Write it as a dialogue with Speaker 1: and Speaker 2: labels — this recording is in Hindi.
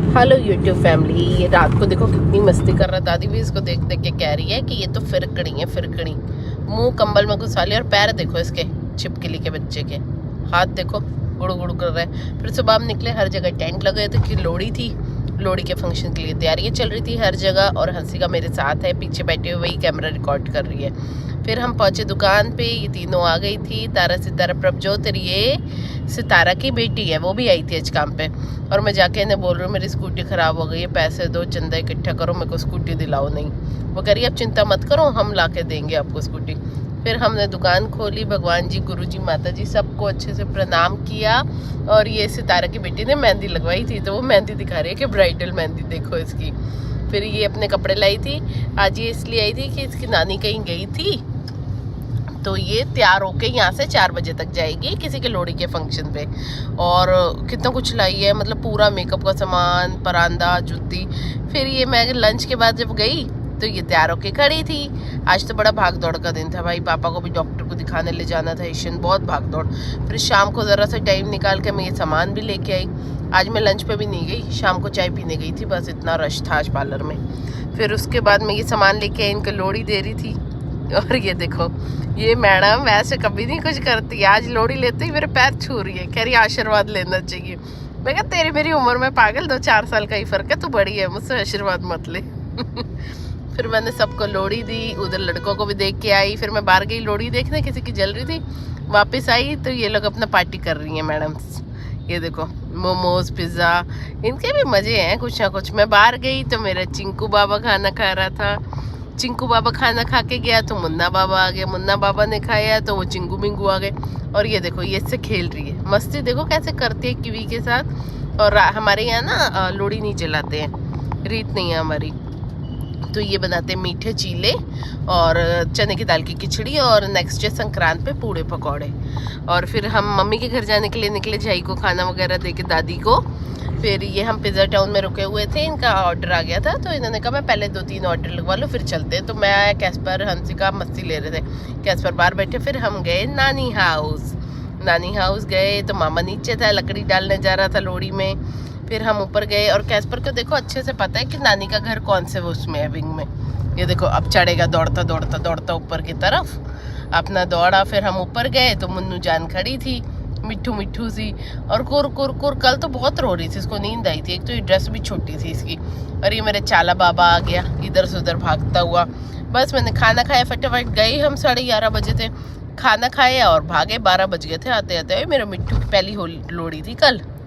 Speaker 1: Hello YouTube family. ये रात को देखो कितनी मस्ती कर रहा। दादी भी इसको देख देख के कह रही है कि ये तो फिरकड़ी है, फिरकड़ी। मुंह कंबल में घुसा लिया और पैर देखो इसके, छिपकली के बच्चे के हाथ देखो गुड़ गुड़ कर रहे हैं। फिर सुबह हम निकले, हर जगह टेंट लगे थे कि लोहड़ी थी, लोहड़ी के फंक्शन के लिए तैयारियां चल रही थी हर जगह। और हंसिका मेरे साथ है, पीछे बैठे हुए वही कैमरा रिकॉर्ड कर रही है। फिर हम पहुंचे दुकान पे, ये तीनों आ गई थी। तारा सितारा प्रभजोत, ये सितारा की बेटी है, वो भी आई थी आज काम पे। और मैं जाके इन्हें बोल रही हूँ मेरी स्कूटी ख़राब हो गई है, पैसे दो, चंदा इकट्ठा करो, मेरे को स्कूटी दिलाओ। नहीं, वो कह रही अब चिंता मत करो, हम ला के देंगे आपको स्कूटी। फिर हमने दुकान खोली, भगवान जी, गुरु जी, माता जी, सबको अच्छे से प्रणाम किया। और ये सितारा की बेटी ने मेहंदी लगवाई थी, तो वो मेहंदी दिखा रही है कि ब्राइडल मेहंदी देखो इसकी। फिर ये अपने कपड़े लाई थी। आज ये इसलिए आई थी कि इसकी नानी कहीं गई थी, तो ये तैयार होके यहाँ से 4 बजे तक जाएगी किसी के लोहड़ी के फंक्शन पे। और कितना कुछ लाई है, मतलब पूरा मेकअप का सामान, परांदा, जूती। फिर ये मैं लंच के बाद जब गई तो ये तैयार होके खड़ी थी। आज तो बड़ा भाग दौड़ का दिन था भाई, पापा को भी डॉक्टर को दिखाने ले जाना था, ईशन बहुत भाग दौड़। फिर शाम को ज़रा सा टाइम निकाल के मैं ये सामान भी लेके आई। आज मैं लंच पे भी नहीं गई, शाम को चाय पीने गई थी, बस इतना रश था आज पार्लर में। फिर उसके बाद मैं ये सामान लेके आई, इनको लोहड़ी दे रही थी। और ये देखो, ये मैडम वैसे कभी नहीं कुछ करती, आज लोहड़ी लेते ही मेरे पैर छू रही है, कह रही आशीर्वाद लेना चाहिए। मैं कहा तेरी मेरी उम्र में पागल, 2-4 साल का ही फर्क है, तू बड़ी है, मुझसे आशीर्वाद मत ले। फिर मैंने सबको लोहड़ी दी, उधर लड़कों को भी देख के आई। फिर मैं बाहर गई लोहड़ी देखने, किसी की जल रही थी। वापस आई तो ये लोग अपना पार्टी कर रही हैं मैडम। ये देखो मोमोज, पिज़्ज़ा, इनके भी मज़े हैं कुछ ना कुछ। मैं बाहर गई तो मेरा चिंकू बाबा खाना खा रहा था। चिंकू बाबा खाना खा के गया तो मुन्ना बाबा आ गया, मुन्ना बाबा ने खाया तो वो चिंगू मिंगू आ गए। और ये देखो ये इससे खेल रही है, मस्ती देखो कैसे करती है कीवी के साथ। और हमारे यहाँ ना लोहड़ी नहीं जलाते हैं, रीत नहीं है हमारी, तो ये बनाते हैं मीठे चीले और चने की दाल की खिचड़ी, और नेक्स्ट डे संक्रांत पे पूड़े पकौड़े। और फिर हम मम्मी के घर जाने के लिए निकले, झाई को खाना वगैरह दे के, दादी को। फिर ये हम पिज़्ज़ा टाउन में रुके हुए थे, इनका ऑर्डर आ गया था, तो इन्होंने कहा मैं पहले 2-3 ऑर्डर लगवा लो फिर चलते हैं। तो मैं आया, कैस्पर, हंसिका मस्ती ले रहे थे, कैस्पर बाहर बैठे। फिर हम गए नानी हाउस। नानी हाउस गए तो मामा नीचे था, लकड़ी डालने जा रहा था लोहड़ी में। फिर हम ऊपर गए, और कैस्पर को देखो अच्छे से पता है कि नानी का घर कौन से वो उसमें है, विंग में। ये देखो अब चढ़ेगा, दौड़ता दौड़ता दौड़ता ऊपर की तरफ अपना दौड़ा। फिर हम ऊपर गए तो मुन्नू जान खड़ी थी, मिट्ठू मिट्ठू सी, और कुर कुर कुर। कल तो बहुत रो रही थी, इसको नींद आई थी, एक तो ये ड्रेस भी छोटी थी इसकी। और ये मेरे चाला बाबा आ गया इधर से उधर भागता हुआ। बस मैंने खाना खाया, फटाफट गई, हम 11:30 बजे थे, खाना खाया और भागे, 12 बज गए थे आते आते। मेरा मिट्ठू की पहली लोहड़ी थी कल।